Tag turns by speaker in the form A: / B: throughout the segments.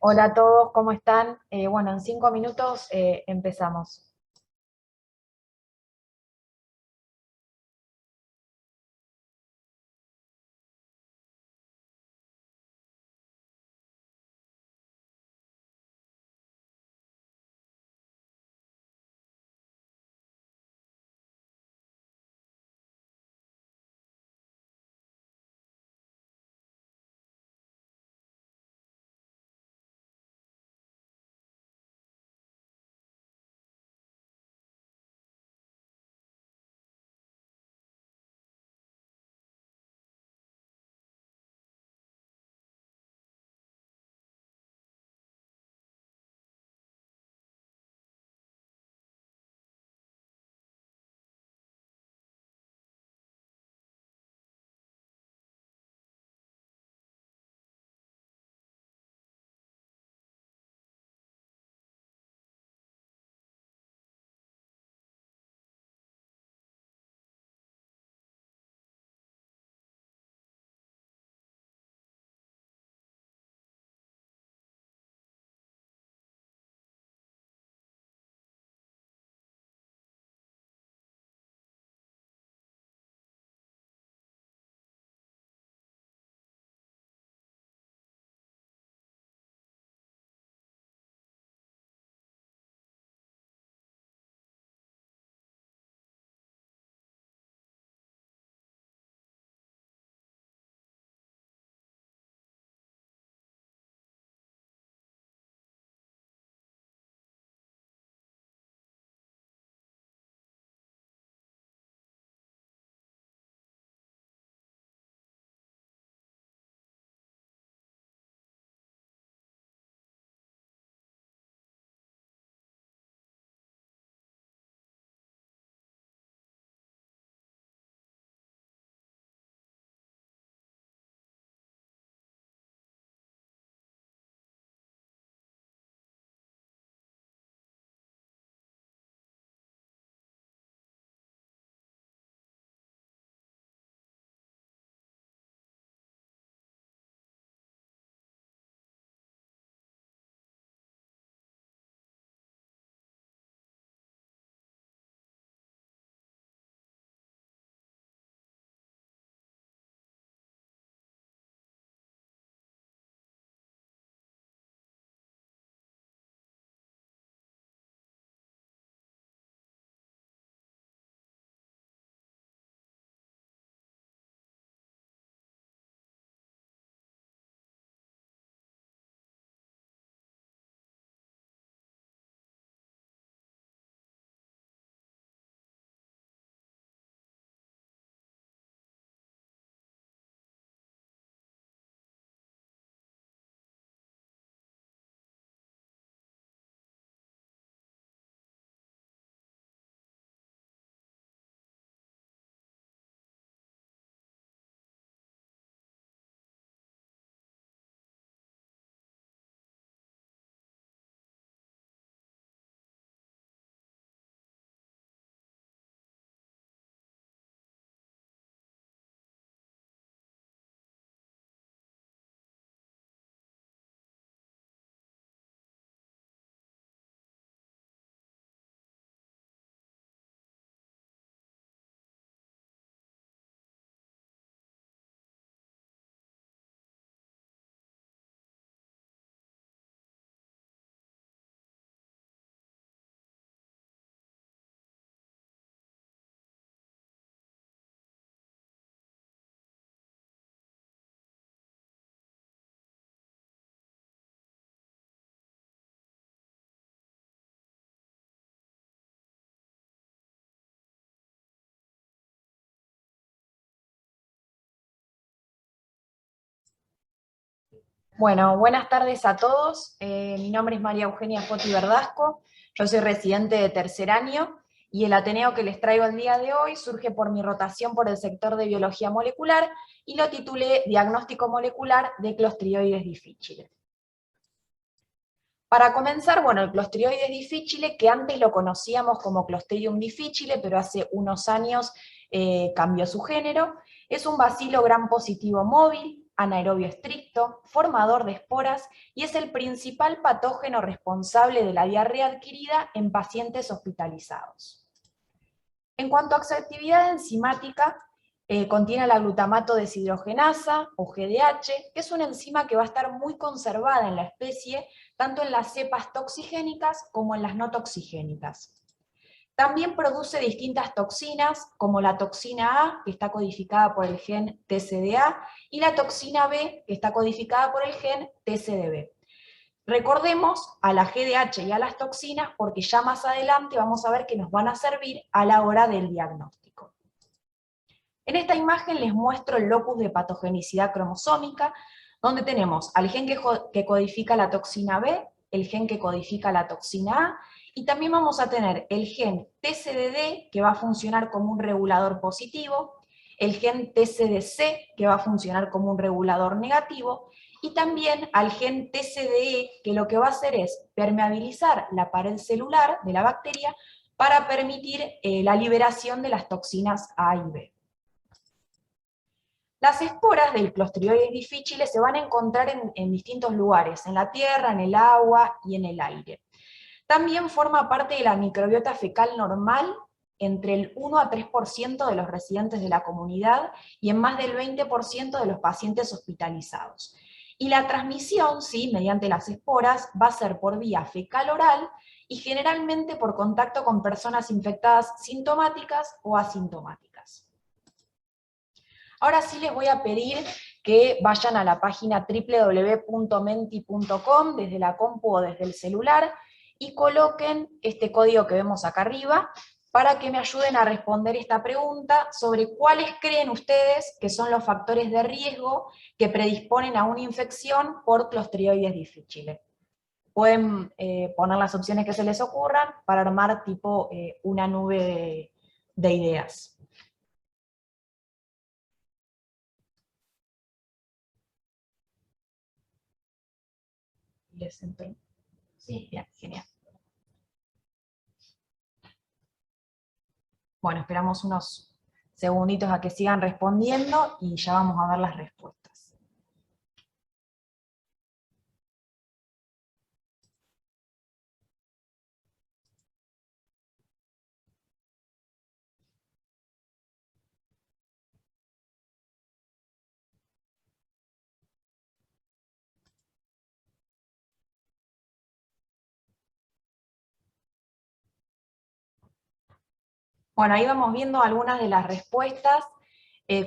A: Hola a todos, ¿cómo están? Bueno, en 5 minutos empezamos. Bueno, buenas tardes a todos. Mi nombre es María Eugenia Foti Verdasco. Yo soy residente de tercer año y el Ateneo que les traigo el día de hoy surge por mi rotación por el sector de biología molecular y lo titulé Diagnóstico molecular de clostridioides difficile. Para comenzar, bueno, el Clostridioides difficile, que antes lo conocíamos como Clostridium difficile, pero hace unos años cambió su género, es un bacilo gram positivo móvil, anaerobio estricto, formador de esporas y es el principal patógeno responsable de la diarrea adquirida en pacientes hospitalizados. En cuanto a su actividad enzimática, contiene la glutamato deshidrogenasa, o GDH, que es una enzima que va a estar muy conservada en la especie, tanto en las cepas toxigénicas como en las no toxigénicas. También produce distintas toxinas, como la toxina A, que está codificada por el gen TCDA, y la toxina B, que está codificada por el gen TCDB. Recordemos a la GDH y a las toxinas porque ya más adelante vamos a ver que nos van a servir a la hora del diagnóstico. En esta imagen les muestro el locus de patogenicidad cromosómica, donde tenemos al gen que codifica la toxina B, el gen que codifica la toxina A, y también vamos a tener el gen TCDD, que va a funcionar como un regulador positivo, el gen TCDC, que va a funcionar como un regulador negativo, y también al gen TCDE, que lo que va a hacer es permeabilizar la pared celular de la bacteria para permitir la liberación de las toxinas A y B. Las esporas del Clostridium difficile se van a encontrar en distintos lugares, en la tierra, en el agua y en el aire. También forma parte de la microbiota fecal normal entre el 1 a 3% de los residentes de la comunidad y en más del 20% de los pacientes hospitalizados. Y la transmisión, sí, mediante las esporas, va a ser por vía fecal oral y generalmente por contacto con personas infectadas sintomáticas o asintomáticas. Ahora sí les voy a pedir que vayan a la página www.menti.com desde la compu o desde el celular y coloquen este código que vemos acá arriba para que me ayuden a responder esta pregunta sobre cuáles creen ustedes que son los factores de riesgo que predisponen a una infección por Clostridium difficile. Pueden poner las opciones que se les ocurran para armar tipo una nube de ideas. ¿Les entró? Sí, bien, genial. Bueno, esperamos unos segunditos a que sigan respondiendo y ya vamos a ver las respuestas. Bueno, ahí vamos viendo algunas de las respuestas,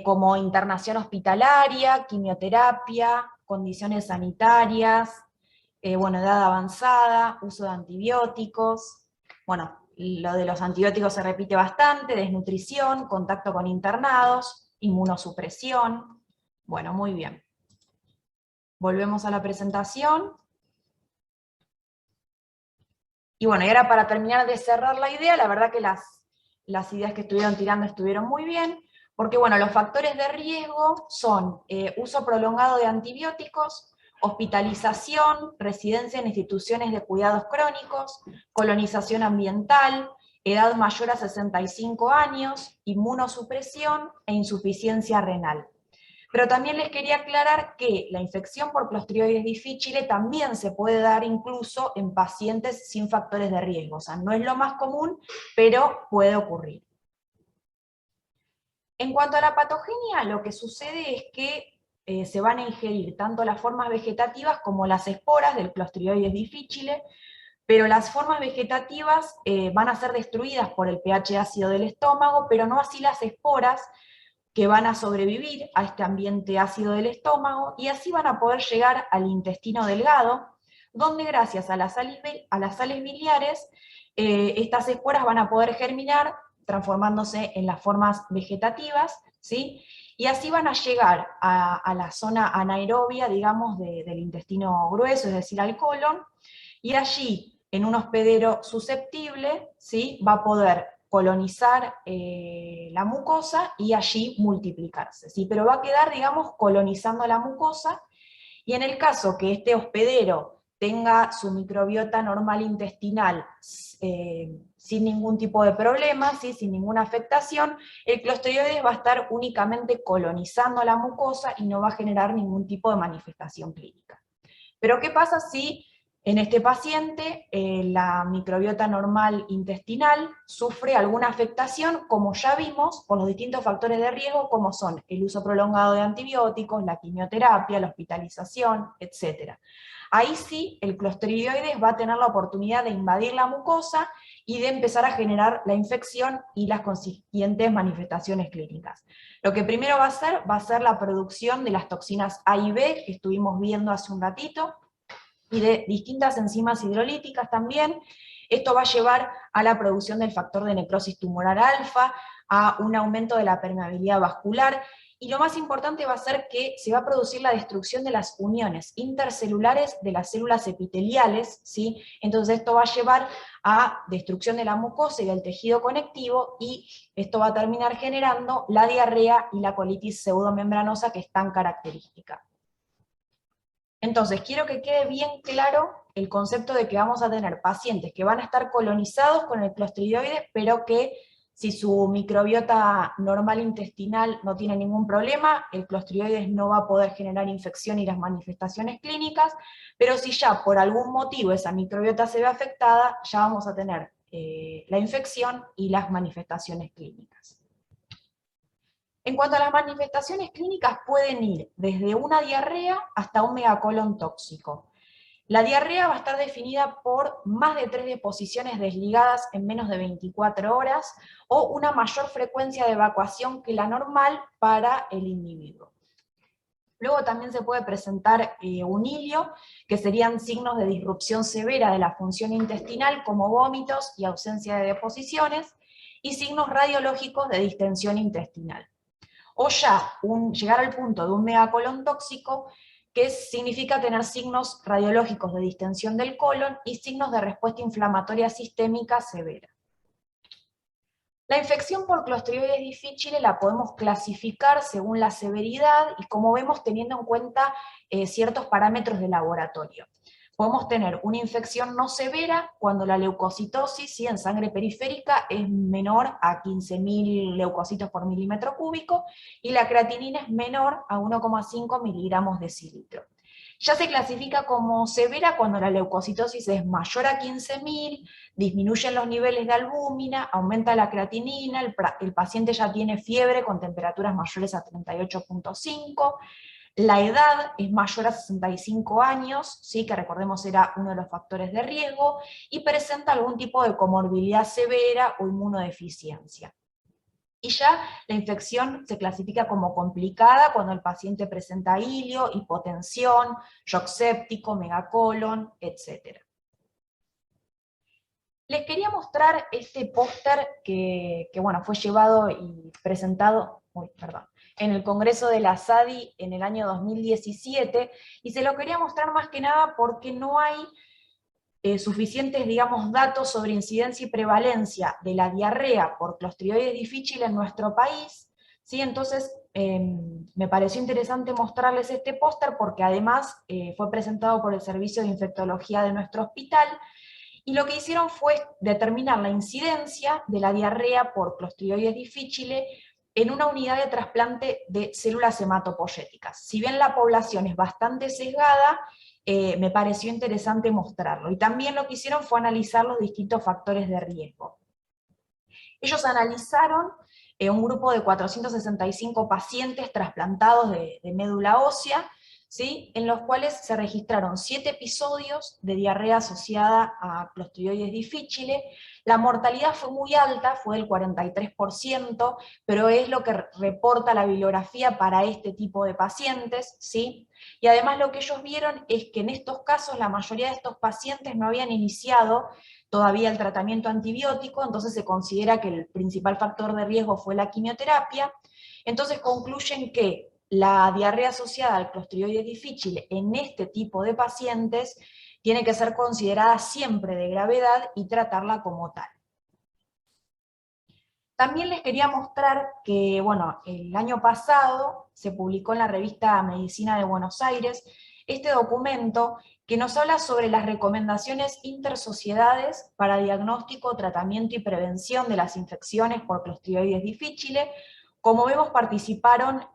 A: como internación hospitalaria, quimioterapia, condiciones sanitarias, bueno, edad avanzada, uso de antibióticos. Bueno, lo de los antibióticos se repite bastante, desnutrición, contacto con internados, inmunosupresión. Bueno, muy bien. Volvemos a la presentación. Y bueno, y ahora para terminar de cerrar la idea, la verdad que las ideas que estuvieron tirando estuvieron muy bien, porque bueno, los factores de riesgo son uso prolongado de antibióticos, hospitalización, residencia en instituciones de cuidados crónicos, colonización ambiental, edad mayor a 65 años, inmunosupresión e insuficiencia renal. Pero también les quería aclarar que la infección por Clostridium difficile también se puede dar incluso en pacientes sin factores de riesgo. O sea, no es lo más común, pero puede ocurrir. En cuanto a la patogenia, lo que sucede es que se van a ingerir tanto las formas vegetativas como las esporas del Clostridium difficile, pero las formas vegetativas van a ser destruidas por el pH ácido del estómago, pero no así las esporas, que van a sobrevivir a este ambiente ácido del estómago, y así van a poder llegar al intestino delgado, donde gracias a las sales biliares, estas esporas van a poder germinar, transformándose en las formas vegetativas, ¿sí? Y así van a llegar a la zona anaerobia, digamos, del intestino grueso, es decir, al colon, y allí, en un hospedero susceptible, ¿sí? Va a poder colonizar la mucosa y allí multiplicarse, ¿sí? Pero va a quedar, digamos, colonizando la mucosa, y en el caso que este hospedero tenga su microbiota normal intestinal sin ningún tipo de problema, ¿sí? Sin ninguna afectación, el Clostridioides va a estar únicamente colonizando la mucosa y no va a generar ningún tipo de manifestación clínica. Pero ¿qué pasa si en este paciente la microbiota normal intestinal sufre alguna afectación, como ya vimos, por los distintos factores de riesgo, como son el uso prolongado de antibióticos, la quimioterapia, la hospitalización, etc.? Ahí sí, el Clostridioides va a tener la oportunidad de invadir la mucosa y de empezar a generar la infección y las consiguientes manifestaciones clínicas. Lo que primero va a ser la producción de las toxinas A y B, que estuvimos viendo hace un ratito, y de distintas enzimas hidrolíticas también. Esto va a llevar a la producción del factor de necrosis tumoral alfa, a un aumento de la permeabilidad vascular, y lo más importante va a ser que se va a producir la destrucción de las uniones intercelulares de las células epiteliales, ¿sí? Entonces esto va a llevar a destrucción de la mucosa y del tejido conectivo, y esto va a terminar generando la diarrea y la colitis pseudomembranosa que es tan característica. Entonces, quiero que quede bien claro el concepto de que vamos a tener pacientes que van a estar colonizados con el Clostridioides, pero que si su microbiota normal intestinal no tiene ningún problema, el Clostridioides no va a poder generar infección y las manifestaciones clínicas, pero si ya por algún motivo esa microbiota se ve afectada, ya vamos a tener la infección y las manifestaciones clínicas. En cuanto a las manifestaciones clínicas, pueden ir desde una diarrea hasta un megacolon tóxico. La diarrea va a estar definida por más de 3 deposiciones desligadas en menos de 24 horas, o una mayor frecuencia de evacuación que la normal para el individuo. Luego también se puede presentar un hilio, que serían signos de disrupción severa de la función intestinal, como vómitos y ausencia de deposiciones, y signos radiológicos de distensión intestinal. O ya llegar al punto de un megacolon tóxico, que significa tener signos radiológicos de distensión del colon y signos de respuesta inflamatoria sistémica severa. La infección por Clostridioides difficile la podemos clasificar según la severidad y, como vemos, teniendo en cuenta ciertos parámetros de laboratorio. Podemos tener una infección no severa cuando la leucocitosis, ¿sí?, en sangre periférica es menor a 15.000 leucocitos por milímetro cúbico, y la creatinina es menor a 1,5 miligramos decilitro. Ya se clasifica como severa cuando la leucocitosis es mayor a 15.000, disminuyen los niveles de albúmina, aumenta la creatinina, el paciente ya tiene fiebre con temperaturas mayores a 38,5, la edad es mayor a 65 años, ¿sí?, que recordemos era uno de los factores de riesgo, y presenta algún tipo de comorbilidad severa o inmunodeficiencia. Y ya la infección se clasifica como complicada cuando el paciente presenta hilio, hipotensión, shock séptico, megacolon, etc. Les quería mostrar este póster que bueno, fue llevado y presentado en el Congreso de la SADI en el año 2017, y se lo quería mostrar más que nada porque no hay suficientes, digamos, datos sobre incidencia y prevalencia de la diarrea por Clostridioides difficile en nuestro país, ¿sí? Entonces me pareció interesante mostrarles este póster porque además fue presentado por el Servicio de Infectología de nuestro hospital, y lo que hicieron fue determinar la incidencia de la diarrea por Clostridioides difficile en una unidad de trasplante de células hematopoyéticas. Si bien la población es bastante sesgada, me pareció interesante mostrarlo. Y también lo que hicieron fue analizar los distintos factores de riesgo. Ellos analizaron un grupo de 465 pacientes trasplantados de médula ósea, ¿sí?, en los cuales se registraron 7 episodios de diarrea asociada a Clostridioides difficile. La mortalidad fue muy alta, fue del 43%, pero es lo que reporta la bibliografía para este tipo de pacientes, ¿sí? Y además lo que ellos vieron es que en estos casos la mayoría de estos pacientes no habían iniciado todavía el tratamiento antibiótico, entonces se considera que el principal factor de riesgo fue la quimioterapia. Entonces concluyen que la diarrea asociada al Clostridioides difficile en este tipo de pacientes tiene que ser considerada siempre de gravedad y tratarla como tal. También les quería mostrar que, bueno, el año pasado se publicó en la revista Medicina de Buenos Aires este documento que nos habla sobre las recomendaciones intersociedades para diagnóstico, tratamiento y prevención de las infecciones por Clostridioides difficile. Como vemos, participaron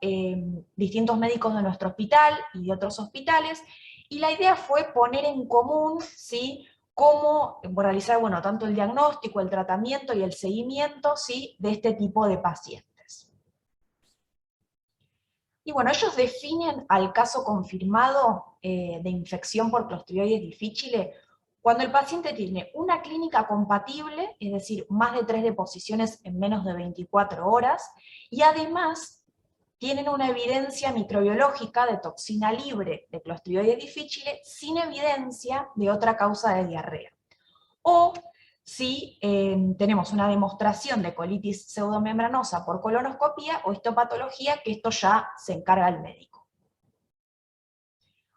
A: distintos médicos de nuestro hospital y de otros hospitales, y la idea fue poner en común, ¿sí?, cómo realizar, bueno, tanto el diagnóstico, el tratamiento y el seguimiento, ¿sí?, de este tipo de pacientes. Y bueno, ellos definen al caso confirmado de infección por Clostridioides difficile cuando el paciente tiene una clínica compatible, es decir, más de 3 deposiciones en menos de 24 horas, y además tienen una evidencia microbiológica de toxina libre de Clostridioides difficile sin evidencia de otra causa de diarrea. O si tenemos una demostración de colitis pseudomembranosa por colonoscopía o histopatología, que esto ya se encarga el médico.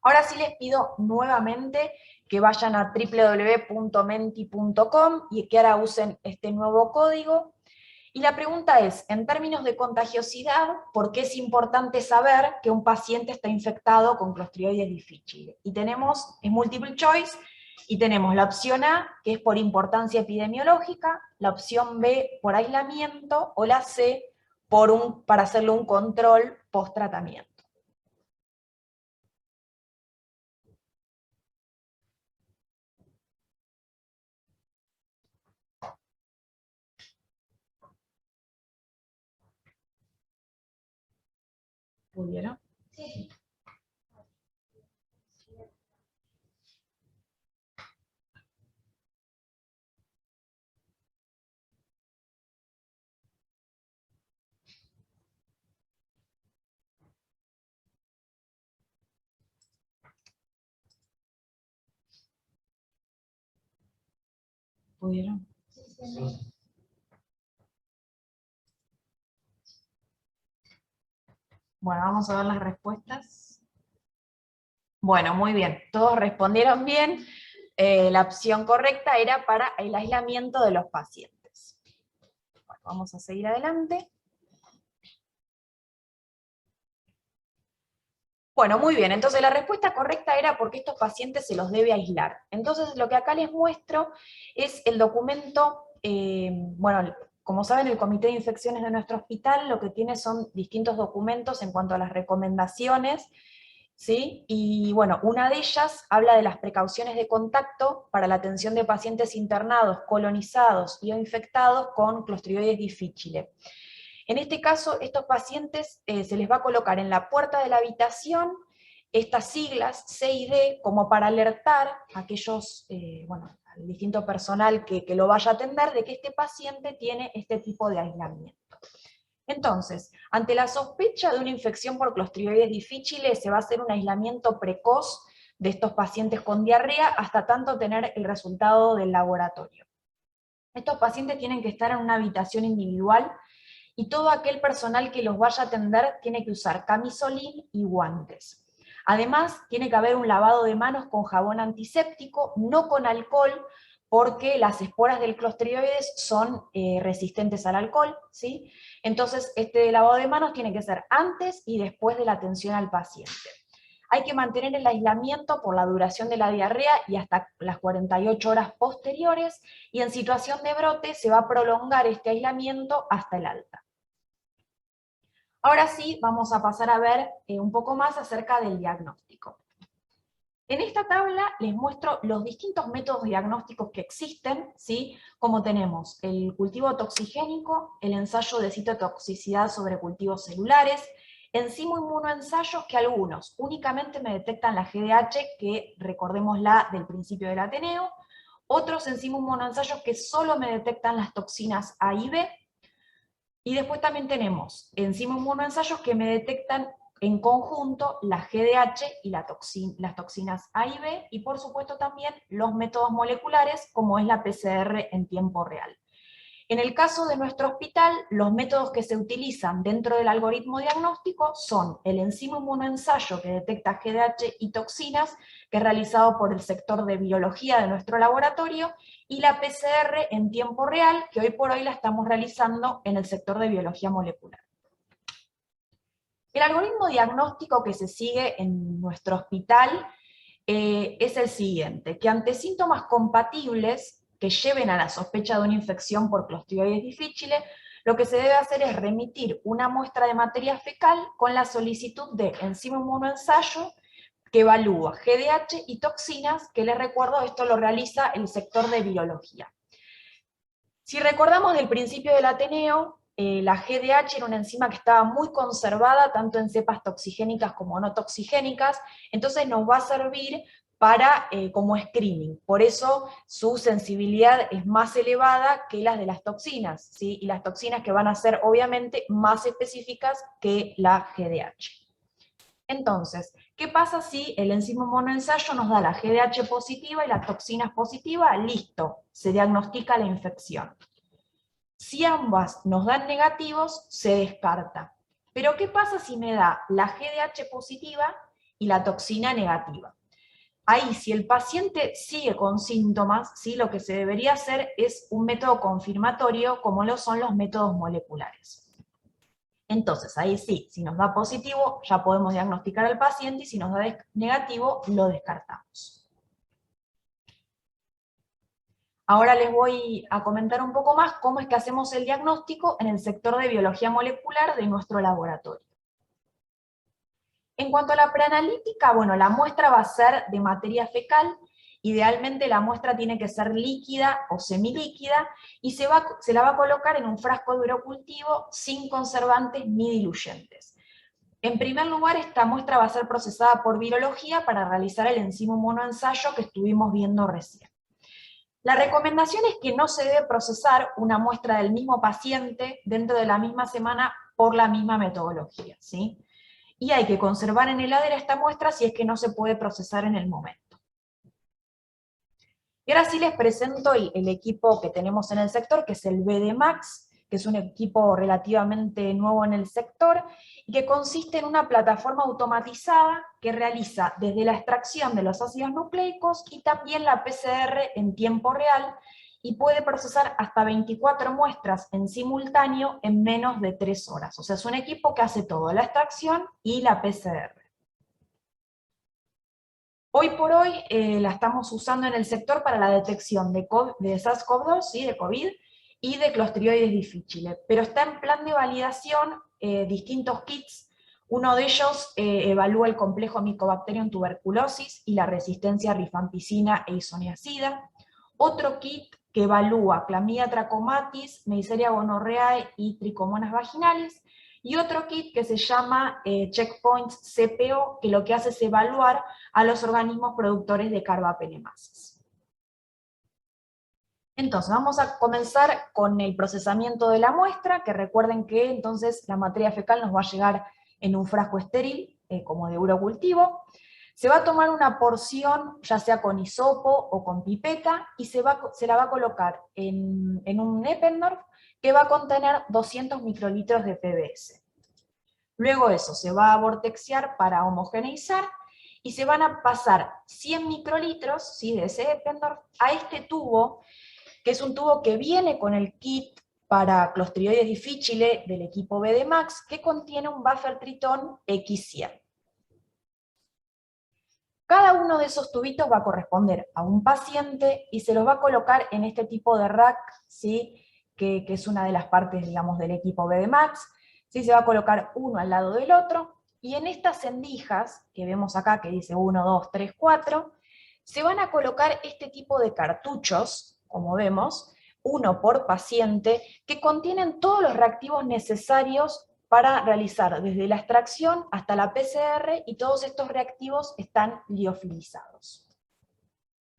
A: Ahora sí les pido nuevamente que vayan a www.menti.com y que ahora usen este nuevo código. Y la pregunta es, en términos de contagiosidad, ¿por qué es importante saber que un paciente está infectado con Clostridioides difficile? Y tenemos, es multiple choice, y tenemos la opción A, que es por importancia epidemiológica, la opción B por aislamiento, o la C para hacerle un control post-tratamiento. ¿Pudieron? Sí. ¿Pudieron? Sí. Bueno, vamos a ver las respuestas. Bueno, muy bien, todos respondieron bien. La opción correcta era para el aislamiento de los pacientes. Bueno, vamos a seguir adelante. Bueno, muy bien, entonces la respuesta correcta era porque estos pacientes se los debe aislar. Entonces lo que acá les muestro es el documento, bueno, como saben, el Comité de Infecciones de nuestro hospital lo que tiene son distintos documentos en cuanto a las recomendaciones, ¿sí? Y bueno, una de ellas habla de las precauciones de contacto para la atención de pacientes internados, colonizados y o infectados con Clostridioides difficile. En este caso, estos pacientes se les va a colocar en la puerta de la habitación estas siglas C y D como para alertar a aquellos, bueno, al distinto personal que lo vaya a atender de que este paciente tiene este tipo de aislamiento. Entonces, ante la sospecha de una infección por Clostridioides difficile, se va a hacer un aislamiento precoz de estos pacientes con diarrea hasta tanto tener el resultado del laboratorio. Estos pacientes tienen que estar en una habitación individual y todo aquel personal que los vaya a atender tiene que usar camisolín y guantes. Además, tiene que haber un lavado de manos con jabón antiséptico, no con alcohol, porque las esporas del Clostridioides son resistentes al alcohol, ¿sí? Entonces, este lavado de manos tiene que ser antes y después de la atención al paciente. Hay que mantener el aislamiento por la duración de la diarrea y hasta las 48 horas posteriores, y en situación de brote se va a prolongar este aislamiento hasta el alta. Ahora sí, vamos a pasar a ver un poco más acerca del diagnóstico. En esta tabla les muestro los distintos métodos diagnósticos que existen, ¿sí? Como tenemos el cultivo toxigénico, el ensayo de citotoxicidad sobre cultivos celulares, enzimo-inmunoensayos que algunos únicamente me detectan la GDH, que recordémosla del principio del Ateneo, otros enzimo-inmunoensayos que solo me detectan las toxinas A y B, y después también tenemos enzimo-inmunoensayos que me detectan en conjunto la GDH y las toxinas A y B, y por supuesto también los métodos moleculares, como es la PCR en tiempo real. En el caso de nuestro hospital, los métodos que se utilizan dentro del algoritmo diagnóstico son el enzimo-inmunoensayo que detecta GDH y toxinas, que es realizado por el sector de biología de nuestro laboratorio, y la PCR en tiempo real, que hoy por hoy la estamos realizando en el sector de biología molecular. El algoritmo diagnóstico que se sigue en nuestro hospital es el siguiente, que ante síntomas compatibles que lleven a la sospecha de una infección por Clostridioides difficile, lo que se debe hacer es remitir una muestra de materia fecal con la solicitud de enzima inmunoensayo que evalúa GDH y toxinas, que les recuerdo, esto lo realiza el sector de virología. Si recordamos del principio del Ateneo, la GDH era una enzima que estaba muy conservada, tanto en cepas toxigénicas como no toxigénicas, entonces nos va a servir para, como screening. Por eso su sensibilidad es más elevada que las de las toxinas, ¿sí? Y las toxinas que van a ser obviamente más específicas que la GDH. Entonces, ¿qué pasa si el enzima monoensayo nos da la GDH positiva y la toxina positiva? Listo, se diagnostica la infección. Si ambas nos dan negativos, se descarta. Pero ¿qué pasa si me da la GDH positiva y la toxina negativa? Ahí, si el paciente sigue con síntomas, ¿sí? Lo que se debería hacer es un método confirmatorio, como lo son los métodos moleculares. Entonces, ahí sí, si nos da positivo, ya podemos diagnosticar al paciente, y si nos da negativo, lo descartamos. Ahora les voy a comentar un poco más cómo es que hacemos el diagnóstico en el sector de biología molecular de nuestro laboratorio. En cuanto a la preanalítica, bueno, la muestra va a ser de materia fecal. Idealmente la muestra tiene que ser líquida o semilíquida, y se la va a colocar en un frasco de urocultivo sin conservantes ni diluyentes. En primer lugar, esta muestra va a ser procesada por virología para realizar el enzima monoensayo que estuvimos viendo recién. La recomendación es que no se debe procesar una muestra del mismo paciente dentro de la misma semana por la misma metodología, ¿sí? Y hay que conservar en heladera esta muestra si es que no se puede procesar en el momento. Y ahora sí les presento el equipo que tenemos en el sector, que es el BDMAX, que es un equipo relativamente nuevo en el sector, y que consiste en una plataforma automatizada que realiza desde la extracción de los ácidos nucleicos y también la PCR en tiempo real, y puede procesar hasta 24 muestras en simultáneo en menos de 3 horas. O sea, es un equipo que hace todo, la extracción y la PCR. Hoy por hoy la estamos usando en el sector para la detección de SARS-CoV-2, ¿sí? De COVID, y de Clostridioides difficile, pero está en plan de validación distintos kits. Uno de ellos evalúa el complejo Mycobacterium tuberculosis y la resistencia a rifampicina e isoniazida. Otro kit que evalúa Clamidia trachomatis, Neisseria gonorrhoeae y tricomonas vaginales, y otro kit que se llama Checkpoints CPO, que lo que hace es evaluar a los organismos productores de carbapelemases. Entonces, vamos a comenzar con el procesamiento de la muestra, que recuerden que entonces la materia fecal nos va a llegar en un frasco estéril, como de urocultivo. Se va a tomar una porción, ya sea con hisopo o con pipeta, y se la va a colocar en un Eppendorf que va a contener 200 microlitros de PBS. Luego eso se va a vortexear para homogeneizar, y se van a pasar 100 microlitros, ¿sí? De ese Eppendorf a este tubo, que es un tubo que viene con el kit para Clostridioides difficile del equipo BDMAX, que contiene un buffer tritón X100. Cada uno de esos tubitos va a corresponder a un paciente y se los va a colocar en este tipo de rack, ¿sí? que es una de las partes, digamos, del equipo BDMAX. ¿Sí? Se va a colocar uno al lado del otro, y en estas endijas que vemos acá, que dice 1, 2, 3, 4, se van a colocar este tipo de cartuchos, como vemos, uno por paciente, que contienen todos los reactivos necesarios para realizar desde la extracción hasta la PCR, y todos estos reactivos están liofilizados.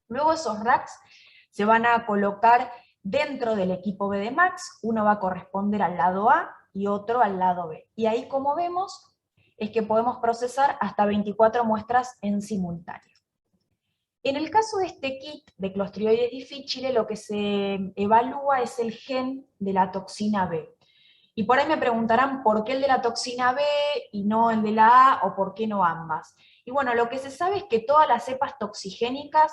A: Luego esos racks se van a colocar dentro del equipo BDMAX, uno va a corresponder al lado A y otro al lado B. Y ahí, como vemos, es que podemos procesar hasta 24 muestras en simultáneo. En el caso de este kit de Clostridioides difficile, lo que se evalúa es el gen de la toxina B. Y por ahí me preguntarán por qué el de la toxina B y no el de la A, o por qué no ambas. Y bueno, lo que se sabe es que todas las cepas toxigénicas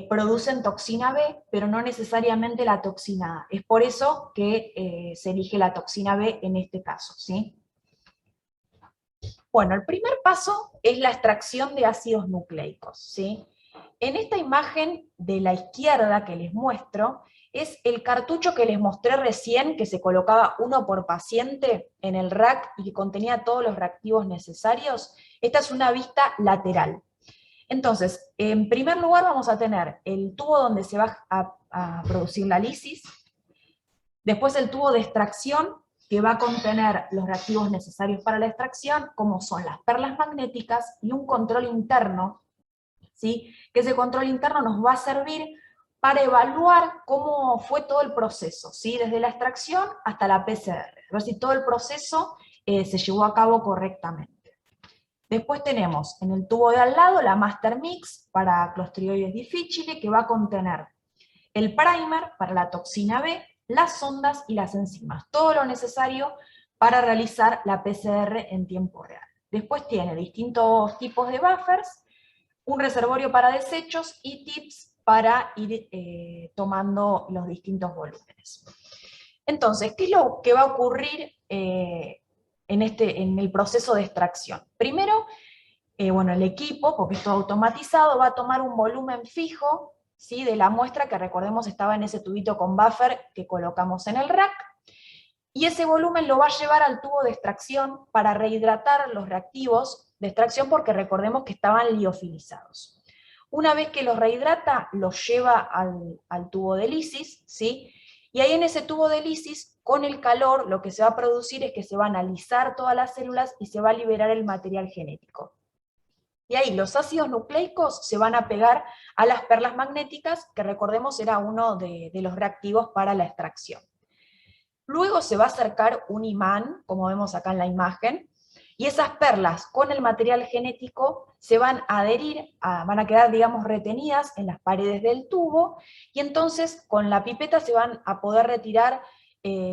A: producen toxina B, pero no necesariamente la toxina A. Es por eso que se elige la toxina B en este caso, ¿sí? Bueno, el primer paso es la extracción de ácidos nucleicos, ¿sí? En esta imagen de la izquierda que les muestro, es el cartucho que les mostré recién, que se colocaba uno por paciente en el rack y que contenía todos los reactivos necesarios. Esta es una vista lateral. Entonces, en primer lugar vamos a tener el tubo donde se va a producir la lisis, después el tubo de extracción, que va a contener los reactivos necesarios para la extracción, como son las perlas magnéticas, y un control interno, ¿sí? Que ese control interno nos va a servir para evaluar cómo fue todo el proceso, ¿sí? Desde la extracción hasta la PCR, ver si todo el proceso se llevó a cabo correctamente. Después tenemos en el tubo de al lado la Master Mix para Clostridioides difficile, que va a contener el primer para la toxina B, las sondas y las enzimas, todo lo necesario para realizar la PCR en tiempo real. Después tiene distintos tipos de buffers, un reservorio para desechos y tips para ir tomando los distintos volúmenes. Entonces, ¿qué es lo que va a ocurrir en el proceso de extracción? Primero, bueno, el equipo, porque es todo automatizado, va a tomar un volumen fijo, ¿sí? De la muestra, que recordemos estaba en ese tubito con buffer que colocamos en el rack, y ese volumen lo va a llevar al tubo de extracción para rehidratar los reactivos de extracción, porque recordemos que estaban liofilizados. Una vez que los rehidrata, los lleva al tubo de lisis, ¿sí? Y ahí en ese tubo de lisis, con el calor, lo que se va a producir es que se van a alisar todas las células y se va a liberar el material genético. Y ahí los ácidos nucleicos se van a pegar a las perlas magnéticas, que recordemos era uno de los reactivos para la extracción. Luego se va a acercar un imán, como vemos acá en la imagen, y esas perlas con el material genético se van a adherir, van a quedar, digamos, retenidas en las paredes del tubo, y entonces con la pipeta se van a poder retirar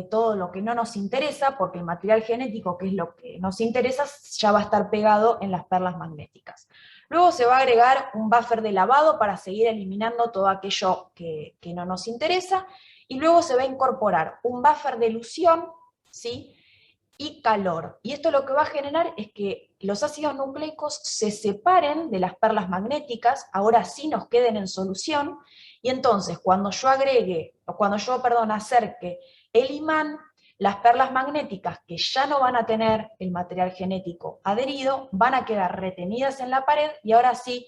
A: todo lo que no nos interesa, porque el material genético, que es lo que nos interesa, ya va a estar pegado en las perlas magnéticas. Luego se va a agregar un buffer de lavado para seguir eliminando todo aquello que no nos interesa, y luego se va a incorporar un buffer de elusión, ¿sí? Y calor. Y esto lo que va a generar es que los ácidos nucleicos se separen de las perlas magnéticas, ahora sí nos queden en solución, y entonces cuando yo acerque el imán, las perlas magnéticas, que ya no van a tener el material genético adherido, van a quedar retenidas en la pared, y ahora sí,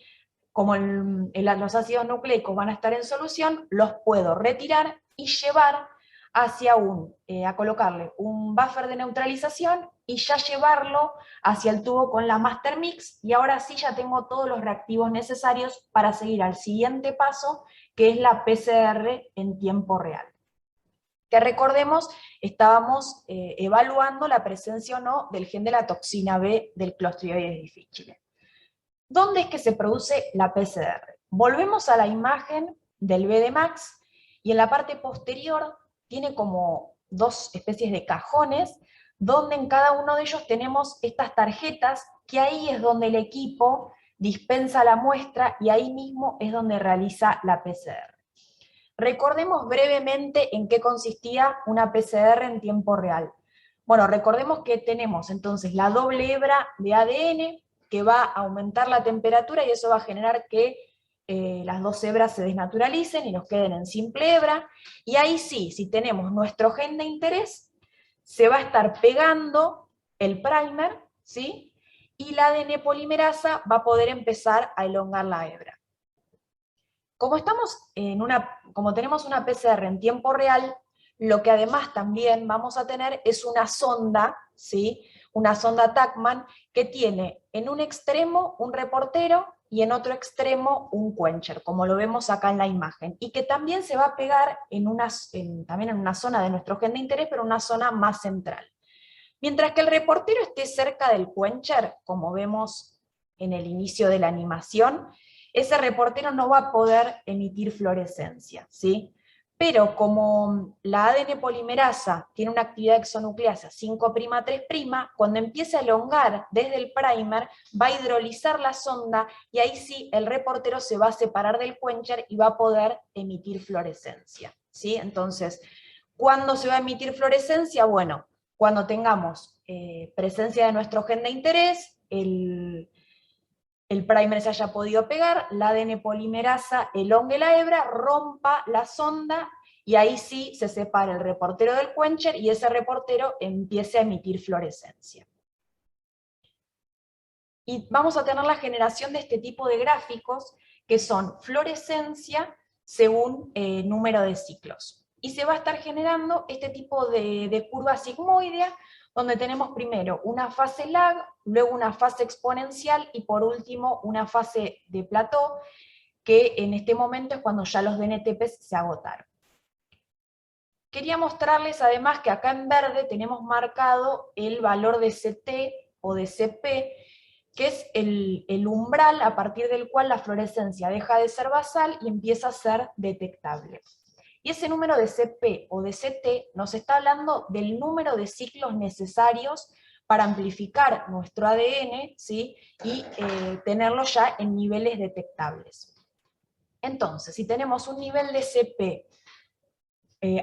A: como los ácidos nucleicos van a estar en solución, los puedo retirar y llevar a colocarle un buffer de neutralización y ya llevarlo hacia el tubo con la Master Mix, y ahora sí ya tengo todos los reactivos necesarios para seguir al siguiente paso, que es la PCR en tiempo real. Que recordemos, estábamos evaluando la presencia o no del gen de la toxina B del Clostridioides difficile. ¿Dónde es que se produce la PCR? Volvemos a la imagen del BDMAX, y en la parte posterior tiene como dos especies de cajones, donde en cada uno de ellos tenemos estas tarjetas, que ahí es donde el equipo dispensa la muestra, y ahí mismo es donde realiza la PCR. Recordemos brevemente en qué consistía una PCR en tiempo real. Bueno, recordemos que tenemos entonces la doble hebra de ADN, que va a aumentar la temperatura, y eso va a generar que las dos hebras se desnaturalicen y nos queden en simple hebra, y ahí sí, si tenemos nuestro gen de interés, se va a estar pegando el primer, ¿sí? Y la ADN polimerasa va a poder empezar a elongar la hebra. Como tenemos una PCR en tiempo real, lo que además también vamos a tener es una sonda, ¿sí? Una sonda Tachman, que tiene en un extremo un reportero y en otro extremo un quencher, como lo vemos acá en la imagen, y que también se va a pegar también en una zona de nuestro gen de interés, pero una zona más central. Mientras que el reportero esté cerca del quencher, como vemos en el inicio de la animación, ese reportero no va a poder emitir fluorescencia, ¿sí? Pero como la ADN polimerasa tiene una actividad exonucleasa 5'3', cuando empiece a elongar desde el primer, va a hidrolizar la sonda, y ahí sí el reportero se va a separar del quencher y va a poder emitir fluorescencia, ¿sí? Entonces, ¿cuándo se va a emitir fluorescencia? Bueno, cuando tengamos presencia de nuestro gen de interés, el primer se haya podido pegar, la ADN polimerasa elongue la hebra, rompa la sonda, y ahí sí se separa el reportero del quencher, y ese reportero empiece a emitir fluorescencia. Y vamos a tener la generación de este tipo de gráficos, que son fluorescencia según número de ciclos. Y se va a estar generando este tipo de curva sigmoidea, donde tenemos primero una fase lag, luego una fase exponencial, y por último una fase de plató, que en este momento es cuando ya los DNTPs se agotaron. Quería mostrarles además que acá en verde tenemos marcado el valor de CT o de CP, que es el umbral a partir del cual la fluorescencia deja de ser basal y empieza a ser detectable. Y ese número de CP o de CT nos está hablando del número de ciclos necesarios para amplificar nuestro ADN, ¿sí? Y tenerlo ya en niveles detectables. Entonces, si tenemos un nivel de CP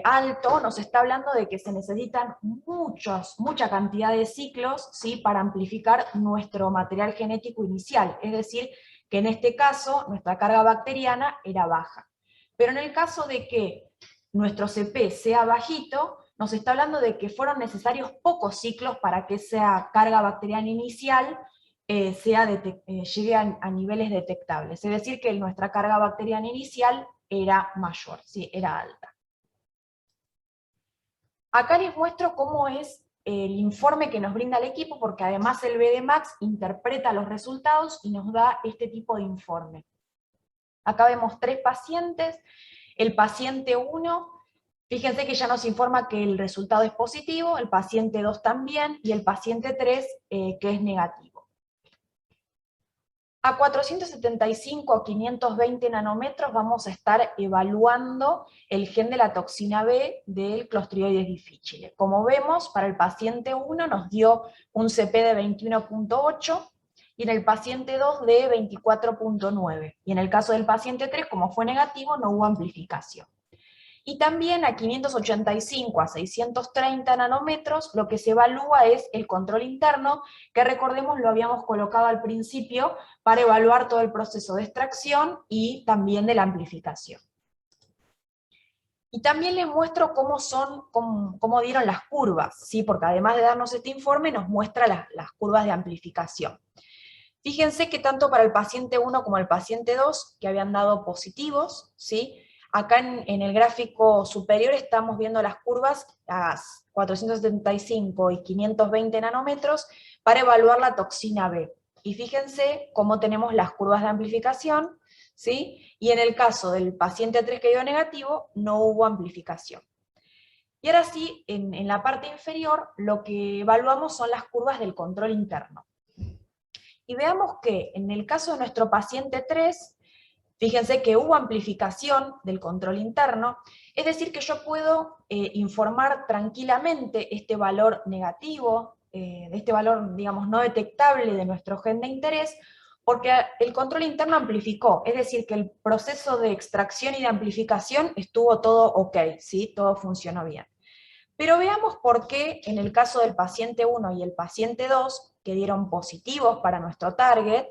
A: alto, nos está hablando de que se necesitan mucha cantidad de ciclos, ¿sí? Para amplificar nuestro material genético inicial, es decir, que en este caso nuestra carga bacteriana era baja. Pero en el caso de que nuestro CP sea bajito, nos está hablando de que fueron necesarios pocos ciclos para que esa carga bacteriana inicial llegue a niveles detectables, es decir, que nuestra carga bacteriana inicial era mayor, ¿sí? Era alta. Acá les muestro cómo es el informe que nos brinda el equipo, porque además el BDMAX interpreta los resultados y nos da este tipo de informe. Acá vemos 3 pacientes. El paciente 1, fíjense que ya nos informa que el resultado es positivo, el paciente 2 también, y el paciente 3 que es negativo. A 475 o 520 nanómetros vamos a estar evaluando el gen de la toxina B del Clostridium difficile. Como vemos, para el paciente 1 nos dio un CP de 21.8, y en el paciente 2 de 24.9. Y en el caso del paciente 3, como fue negativo, no hubo amplificación. Y también a 585 a 630 nanómetros, lo que se evalúa es el control interno, que recordemos lo habíamos colocado al principio para evaluar todo el proceso de extracción y también de la amplificación. Y también les muestro cómo dieron las curvas, ¿sí? Porque además de darnos este informe, nos muestra las curvas de amplificación. Fíjense que tanto para el paciente 1 como el paciente 2, que habían dado positivos, ¿sí? Acá en el gráfico superior estamos viendo las curvas a 475 y 520 nanómetros para evaluar la toxina B. Y fíjense cómo tenemos las curvas de amplificación, ¿sí? Y en el caso del paciente 3 que dio negativo, no hubo amplificación. Y ahora sí, en la parte inferior, lo que evaluamos son las curvas del control interno. Y veamos que en el caso de nuestro paciente 3, fíjense que hubo amplificación del control interno, es decir que yo puedo informar tranquilamente este valor negativo, este valor, digamos, no detectable de nuestro gen de interés, porque el control interno amplificó, es decir que el proceso de extracción y de amplificación estuvo todo ok, ¿sí? Todo funcionó bien. Pero veamos por qué en el caso del paciente 1 y el paciente 2, que dieron positivos para nuestro target,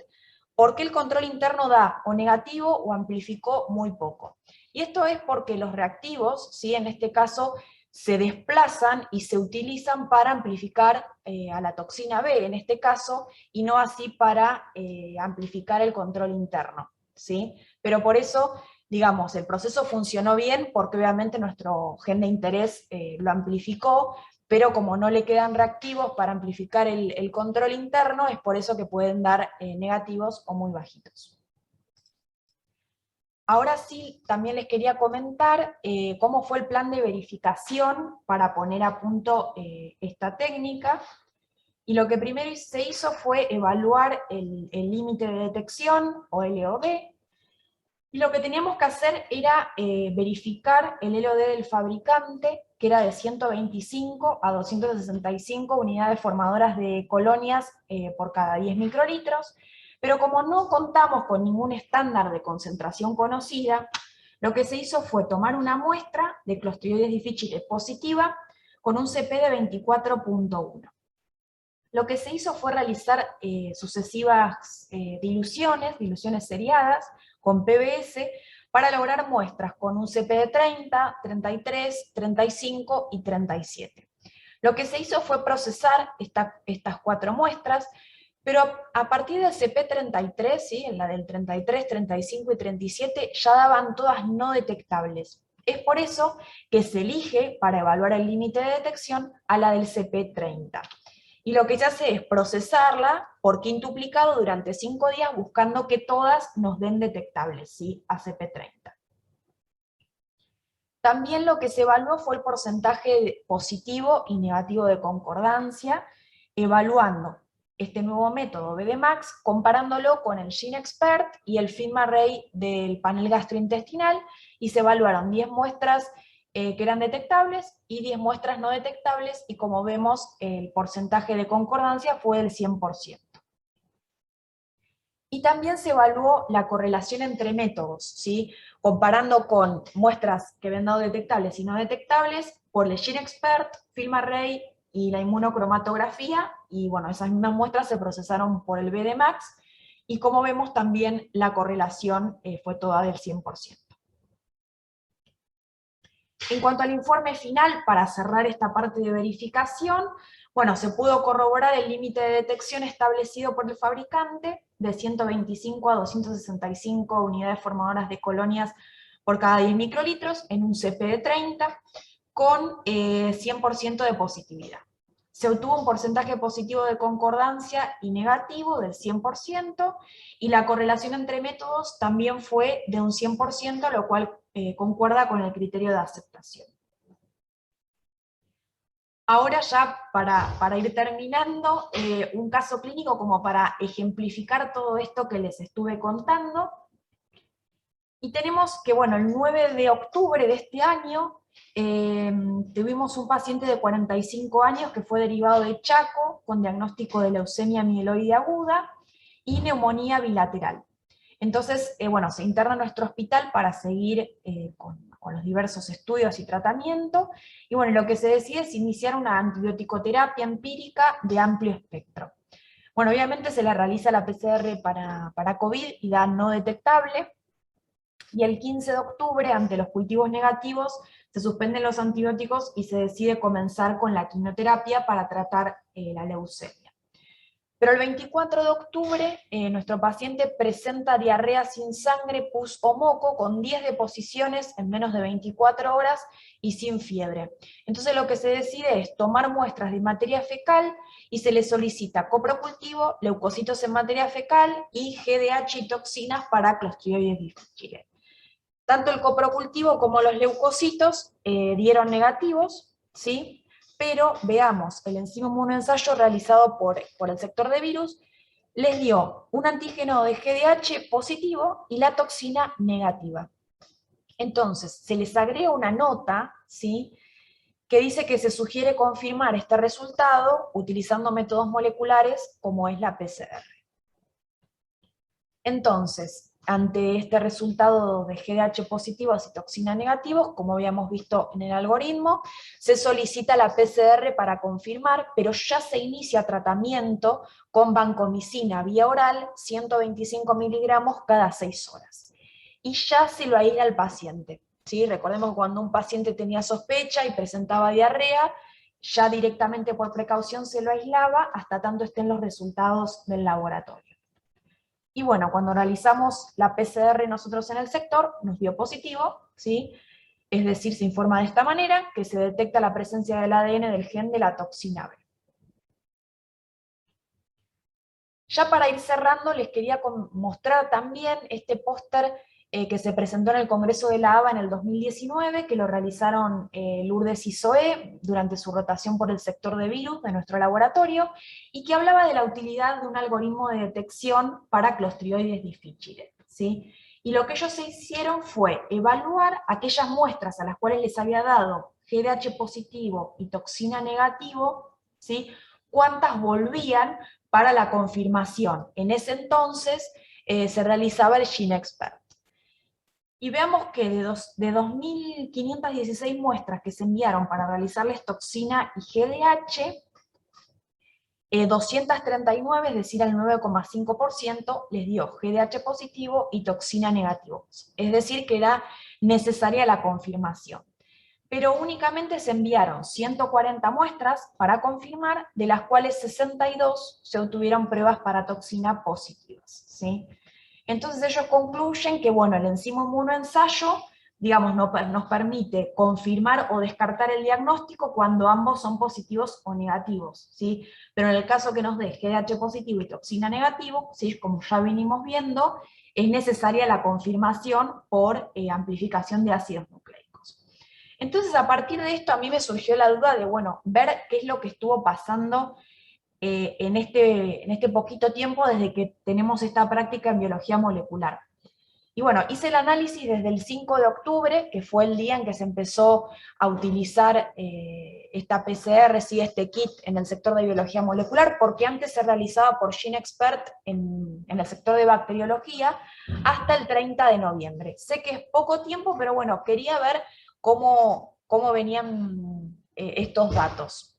A: por qué el control interno da o negativo o amplificó muy poco. Y esto es porque los reactivos, ¿sí? En este caso, se desplazan y se utilizan para amplificar a la toxina B, en este caso, y no así para amplificar el control interno, ¿sí? Pero por eso, digamos, el proceso funcionó bien porque obviamente nuestro gen de interés lo amplificó, pero como no le quedan reactivos para amplificar el control interno, es por eso que pueden dar negativos o muy bajitos. Ahora sí, también les quería comentar cómo fue el plan de verificación para poner a punto esta técnica. Y lo que primero se hizo fue evaluar el límite de detección, o LOD, y lo que teníamos que hacer era verificar el LOD del fabricante, que era de 125 a 265 unidades formadoras de colonias por cada 10 microlitros, pero como no contamos con ningún estándar de concentración conocida, lo que se hizo fue tomar una muestra de Clostridium difficile positiva con un CP de 24.1. lo que se hizo fue realizar sucesivas diluciones seriadas con PBS, para lograr muestras con un CP de 30, 33, 35 y 37. Lo que se hizo fue procesar estas 4 muestras, pero a partir del CP33, ¿sí? En la del 33, 35 y 37, ya daban todas no detectables. Es por eso que se elige, para evaluar el límite de detección, a la del CP30. Y lo que se hace es procesarla por quintuplicado durante 5 días, buscando que todas nos den detectables, ¿sí? A CP30. También lo que se evaluó fue el porcentaje positivo y negativo de concordancia, evaluando este nuevo método BDMAX, comparándolo con el GeneXpert y el FilmArray del panel gastrointestinal, y se evaluaron 10 muestras que eran detectables y 10 muestras no detectables, y como vemos el porcentaje de concordancia fue del 100%. Y también se evaluó la correlación entre métodos, ¿sí? Comparando con muestras que habían dado detectables y no detectables, por el GeneXpert, FilmArray y la inmunocromatografía, y bueno, esas mismas muestras se procesaron por el BDMAX, y como vemos también la correlación fue toda del 100%. En cuanto al informe final, para cerrar esta parte de verificación, bueno, se pudo corroborar el límite de detección establecido por el fabricante de 125 a 265 unidades formadoras de colonias por cada 10 microlitros en un CP de 30, con 100% de positividad. Se obtuvo un porcentaje positivo de concordancia y negativo del 100%, y la correlación entre métodos también fue de un 100%, lo cual concuerda con el criterio de aceptación. Ahora ya para ir terminando, un caso clínico como para ejemplificar todo esto que les estuve contando. Y tenemos que, bueno, el 9 de octubre de este año, tuvimos un paciente de 45 años que fue derivado de Chaco con diagnóstico de leucemia mieloide aguda y neumonía bilateral. Entonces, bueno, se interna en nuestro hospital para seguir con los diversos estudios y tratamiento, y bueno, lo que se decide es iniciar una antibioticoterapia empírica de amplio espectro. Bueno, obviamente se le realiza la PCR para COVID y da no detectable, y el 15 de octubre, ante los cultivos negativos, se suspenden los antibióticos y se decide comenzar con la quimioterapia para tratar la leucemia. Pero el 24 de octubre, nuestro paciente presenta diarrea sin sangre, pus o moco, con 10 deposiciones en menos de 24 horas y sin fiebre. Entonces lo que se decide es tomar muestras de materia fecal, y se le solicita coprocultivo, leucocitos en materia fecal y GDH y toxinas para Clostridioides difficile. Tanto el coprocultivo como los leucocitos dieron negativos, ¿sí? Pero veamos, el enzima inmunoensayo realizado por el sector de virus les dio un antígeno de GDH positivo y la toxina negativa. Entonces, se les agrega una nota, ¿sí?, que dice que se sugiere confirmar este resultado utilizando métodos moleculares como es la PCR. Entonces, ante este resultado de GDH positivos y toxina negativos, como habíamos visto en el algoritmo, se solicita la PCR para confirmar, pero ya se inicia tratamiento con vancomicina vía oral, 125 miligramos cada 6 horas. Y ya se lo aísla al paciente, ¿sí? Recordemos que cuando un paciente tenía sospecha y presentaba diarrea, ya directamente por precaución se lo aislaba hasta tanto estén los resultados del laboratorio. Y bueno, cuando realizamos la PCR nosotros en el sector, nos dio positivo, ¿sí? Es decir, se informa de esta manera, que se detecta la presencia del ADN del gen de la toxina B. Ya para ir cerrando, les quería mostrar también este póster que se presentó en el Congreso de la ABA en el 2019, que lo realizaron Lourdes y Zoé durante su rotación por el sector de virus de nuestro laboratorio, y que hablaba de la utilidad de un algoritmo de detección para Clostridioides difficile, ¿sí? Y lo que ellos hicieron fue evaluar aquellas muestras a las cuales les había dado GDH positivo y toxina negativo, ¿sí?, cuántas volvían para la confirmación. En ese entonces se realizaba el GeneXpert. Y veamos que de 2.516 muestras que se enviaron para realizarles toxina y GDH, 239, es decir, al 9,5%, les dio GDH positivo y toxina negativo. Es decir, que era necesaria la confirmación. Pero únicamente se enviaron 140 muestras para confirmar, de las cuales 62 se obtuvieron pruebas para toxina positivas, ¿sí? Entonces ellos concluyen que, bueno, el enzima inmunoensayo, digamos, nos permite confirmar o descartar el diagnóstico cuando ambos son positivos o negativos, ¿sí? Pero en el caso que nos dé GDH positivo y toxina negativo, ¿sí? Como ya venimos viendo, es necesaria la confirmación por amplificación de ácidos nucleicos. Entonces, a partir de esto, a mí me surgió la duda de, bueno, ver qué es lo que estuvo pasando en este poquito tiempo desde que tenemos esta práctica en biología molecular. Y bueno, hice el análisis desde el 5 de octubre, que fue el día en que se empezó a utilizar esta PCR, sí, este kit en el sector de biología molecular, porque antes se realizaba por GeneXpert en el sector de bacteriología, hasta el 30 de noviembre. Sé que es poco tiempo, pero bueno, quería ver cómo venían estos datos.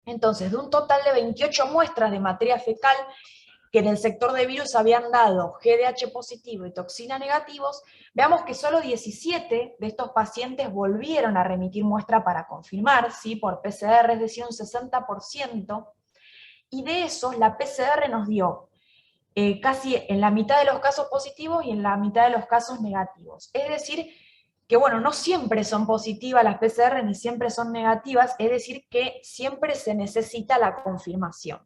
A: Entonces, de un total de 28 muestras de materia fecal que en el sector de virus habían dado GDH positivo y toxina negativos, veamos que solo 17 de estos pacientes volvieron a remitir muestra para confirmar, ¿sí? Por PCR, es decir, un 60%, y de esos la PCR nos dio casi en la mitad de los casos positivos y en la mitad de los casos negativos. Es decir, que bueno, no siempre son positivas las PCR ni siempre son negativas, es decir, que siempre se necesita la confirmación.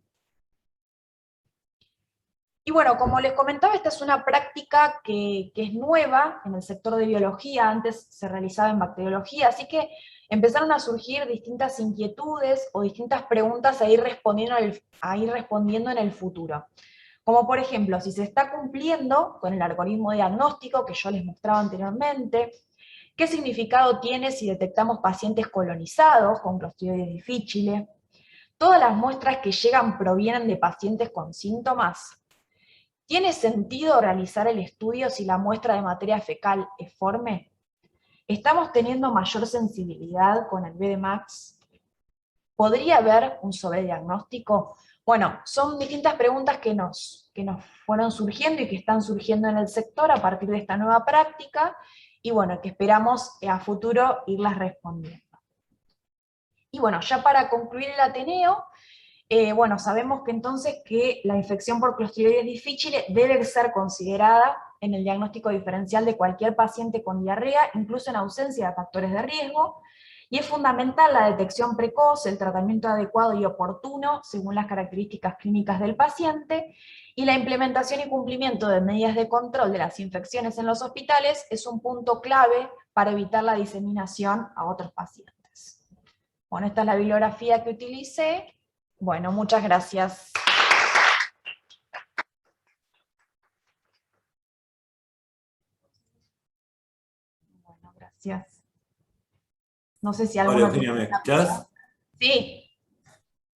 A: Y bueno, como les comentaba, esta es una práctica que es nueva en el sector de biología, antes se realizaba en bacteriología, así que empezaron a surgir distintas inquietudes o distintas preguntas a ir respondiendo en el futuro. Como por ejemplo, si se está cumpliendo con el algoritmo diagnóstico que yo les mostraba anteriormente, qué significado tiene si detectamos pacientes colonizados con Clostridium difficile, todas las muestras que llegan provienen de pacientes con síntomas. ¿Tiene sentido realizar el estudio si la muestra de materia fecal es forme? ¿Estamos teniendo mayor sensibilidad con el BDMAX? ¿Podría haber un sobrediagnóstico? Bueno, son distintas preguntas que nos fueron surgiendo y que están surgiendo en el sector a partir de esta nueva práctica, y bueno, que esperamos a futuro irlas respondiendo. Y bueno, ya para concluir el Ateneo, bueno, sabemos que entonces que la infección por Clostridium difficile debe ser considerada en el diagnóstico diferencial de cualquier paciente con diarrea, incluso en ausencia de factores de riesgo, y es fundamental la detección precoz, el tratamiento adecuado y oportuno según las características clínicas del paciente, y la implementación y cumplimiento de medidas de control de las infecciones en los hospitales es un punto clave para evitar la diseminación a otros pacientes. Bueno, esta es la bibliografía que utilicé. Bueno, muchas gracias. Bueno, gracias. No sé si
B: Hola,
A: alguno tiene
B: Eugenia, ¿me
A: alguna pregunta.
B: escuchás?
A: Sí.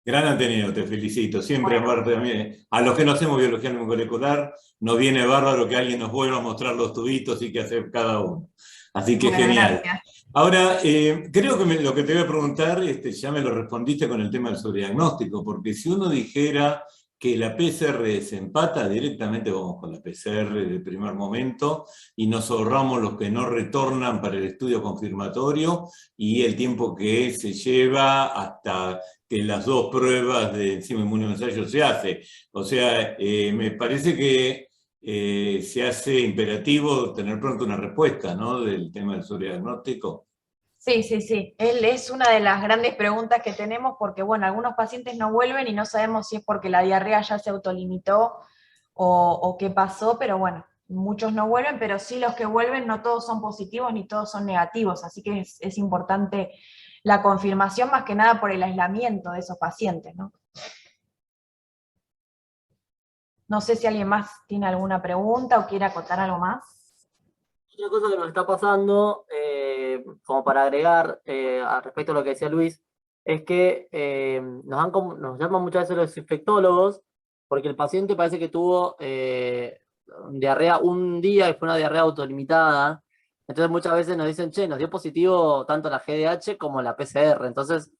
B: Gran Ateneo, te felicito. Siempre,
A: Bueno,
B: aparte, a los que no hacemos biología molecular, nos viene bárbaro que alguien nos vuelva a mostrar los tubitos y qué hacer cada uno. Así que
A: bueno,
B: genial.
A: gracias.
B: Ahora, creo que lo que te voy a preguntar, ya me lo respondiste con el tema del sobrediagnóstico, porque si uno dijera que la PCR desempata, directamente vamos con la PCR del primer momento y nos ahorramos los que no retornan para el estudio confirmatorio y el tiempo que se lleva hasta que las dos pruebas de enzima inmunoensayo se hace. O sea, me parece que se hace imperativo tener pronto una respuesta, ¿no? Del tema del sobrediagnóstico.
A: Sí, sí, sí. Él es una de las grandes preguntas que tenemos porque, bueno, algunos pacientes no vuelven y no sabemos si es porque la diarrea ya se autolimitó o qué pasó, pero bueno, muchos no vuelven, pero sí los que vuelven no todos son positivos ni todos son negativos, así que es importante la confirmación más que nada por el aislamiento de esos pacientes, ¿no? No sé si alguien más tiene alguna pregunta o quiere acotar algo más.
C: Otra cosa que nos está pasando, como para agregar al respecto a lo que decía Luis, es que nos llaman muchas veces los infectólogos porque el paciente parece que tuvo diarrea un día y fue una diarrea autolimitada. Entonces muchas veces nos dicen, che, nos dio positivo tanto la GDH como la PCR. Entonces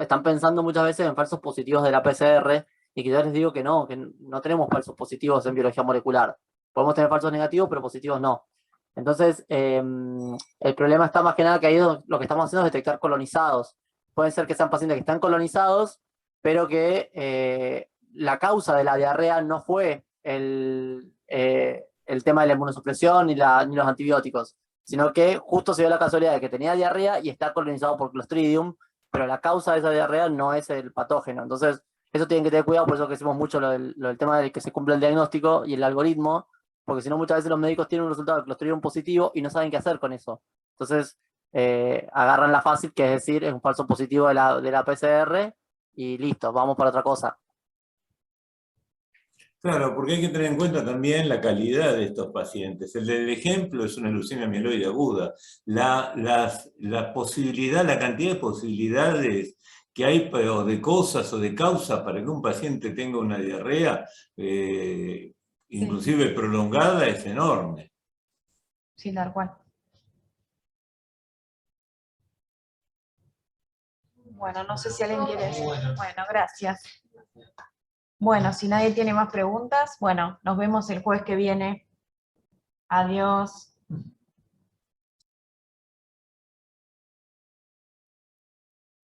C: están pensando muchas veces en falsos positivos de la PCR y que yo les digo que no tenemos falsos positivos en biología molecular. Podemos tener falsos negativos, pero positivos no. Entonces, el problema está más que nada que ahí lo que estamos haciendo es detectar colonizados. Pueden ser que sean pacientes que están colonizados, pero que la causa de la diarrea no fue el tema de la inmunosupresión ni los antibióticos, sino que justo se dio la casualidad de que tenía diarrea y está colonizado por Clostridium, pero la causa de esa diarrea no es el patógeno. Entonces, eso tienen que tener cuidado, por eso que decimos mucho lo del tema de que se cumpla el diagnóstico y el algoritmo, porque si no muchas veces los médicos tienen un resultado de Clostridium positivo y no saben qué hacer con eso. Entonces, agarran la fácil, que es decir, es un falso positivo de la PCR y listo, vamos para otra cosa.
B: Claro, porque hay que tener en cuenta también la calidad de estos pacientes. El del ejemplo es una leucemia mieloide aguda. La posibilidad, la cantidad de posibilidades que hay o de cosas o de causas para que un paciente tenga una diarrea, inclusive prolongada, es enorme.
A: Sí, tal cual. Bueno, no sé si alguien quiere decir. Bueno, gracias. Bueno, si nadie tiene más preguntas, bueno, nos vemos el jueves que viene. Adiós.